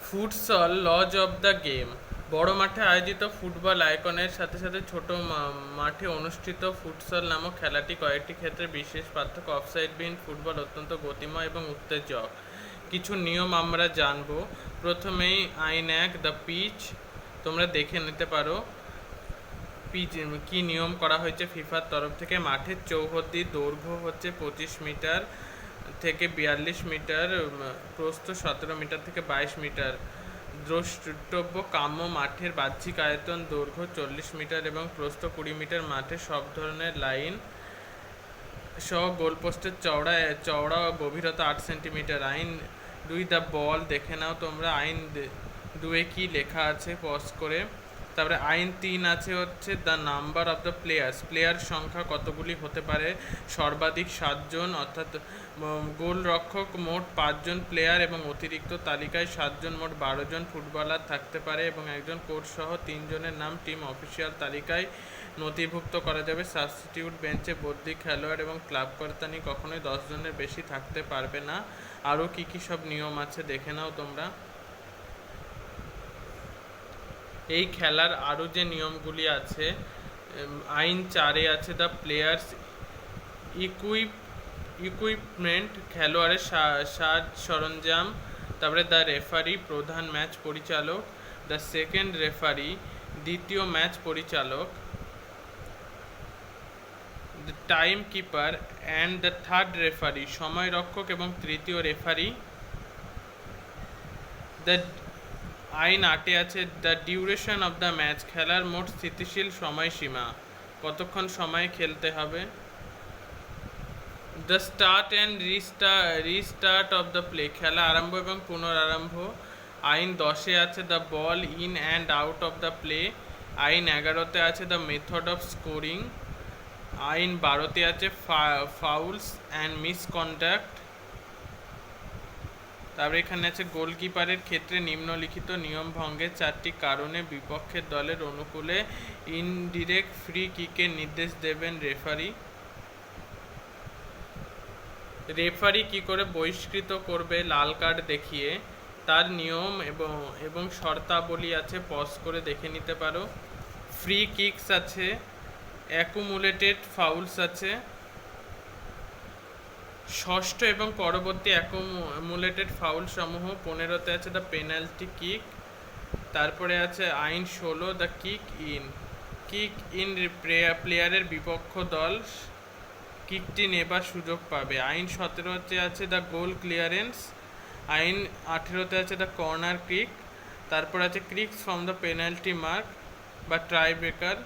Futsal laws of the game. বড় মাঠে আয়োজিত ফুটবল আইকনের সাথে সাথে ছোট মাঠে অনুষ্ঠিত ফুটসল নামক খেলাটি কয়েকটি ক্ষেত্রে বিশেষ পার্থক্য। অফসাইডবিহীন ফুটবল অত্যন্ত গতিময় এবং উত্তেজক। কিছু নিয়ম আমরা জানব। প্রথমেই আইন 1, দ্য পিচ। তোমরা দেখে নিতে পারো পিচ কি নিয়ম করা হয়েছে ফিফার তরফ থেকে। মাঠের চৌহদ্দি দৈর্ঘ্য হচ্ছে 25 মিটার থেকে 42 মিটার, প্রস্থ 17 মিটার থেকে 22 মিটার। দ্রষ্টব্য কাম্য মাঠের বাহ্যিক আয়তন দৈর্ঘ্য 40 মিটার এবং প্রস্থ 20 মিটার। মাঠে সব ধরনের লাইন সহ গোলপোস্টের চওড়া ও গভীরতা 8 সেন্টিমিটার। আইন 2, দ্য বল। দেখে নাও তোমরা আইন 2-এ কি লেখা আছে পজ করে। তারপরে আইন 3 আছে হচ্ছে the number of the player সংখ্যা কতগুলি হতে পারে। সর্বাধিক 7 জন, অর্থাৎ গোলরক্ষক মোট 5 জন প্লেয়ার এবং অতিরিক্ত তালিকায় 7 জন, মোট 12 জন ফুটবলার থাকতে পারে এবং একজন কোচ সহ 3 জনের নাম টিম অফিসিয়াল তালিকায় নথিভুক্ত করা যাবে। সাবস্টিটিউট বেঞ্চে বদলি খেলোয়াড় এবং ক্লাব কর্তানি কখনোই 10 জনের বেশি থাকতে পারবে না। আরও কি কি সব নিয়ম আছে দেখে নাও তোমরা। এই খেলার আরও যে নিয়মগুলি আছে, আইন 4-এ আছে দ্য প্লেয়ার্স ইকুইপমেন্ট, খেলোয়াড়ের সাজ সরঞ্জাম। তারপরে দ্য রেফারি, প্রধান ম্যাচ পরিচালক। দ্য সেকেন্ড রেফারি, দ্বিতীয় ম্যাচ পরিচালক। The time keeper and the third referee, সময় রক্ষক এবং তৃতীয় রেফারি। দ্য আইন 8-এ আছে the duration of the match, খেলার মোট স্থিতিশীল সময়সীমা, কতক্ষণ সময় খেলতে হবে। The start and restart of the play, খেলা আরম্ভ এবং পুনরারম্ভ। আইন 10-এ আছে the ball in and out of the play. আইন 11-তে আছে দ্য মেথড অফ স্কোরিং। আইন 12-তে আছে ফাউলস অ্যান্ড মিসকন্ডাক্ট। তারপরে এখানে আছে গোলকিপারের ক্ষেত্রে নিম্নলিখিত নিয়ম ভঙ্গের 4টি কারণে বিপক্ষের দলের অনুকূলে ইনডিরেক্ট ফ্রি কিকের নির্দেশ দেবেন রেফারি। রেফারি কি করে বহিষ্কৃত করবে লাল কার্ড দেখিয়ে, তার নিয়ম এবং শর্তাবলী আছে, পজ করে দেখে নিতে পারো। ফ্রি কিকস আছে, অ্যাকুমুলেটেড ফাউলস আছে, ষষ্ঠ এবং পরবর্তী অ্যাকুমুলেটেড ফাউল সমূহ। 15-তে আছে দ্য পেনাল্টি কিক। তারপরে আছে আইন 16 দ্য কিক ইন প্লেয়ারের বিপক্ষ দল কিকটি নেবার সুযোগ পাবে। আইন 17-তে আছে দ্য গোল ক্লিয়ারেন্স। আইন 18-তে আছে দ্য কর্নার কিক। তারপর আছে kicks from the penalty mark বা ট্রাই ব্রেকার।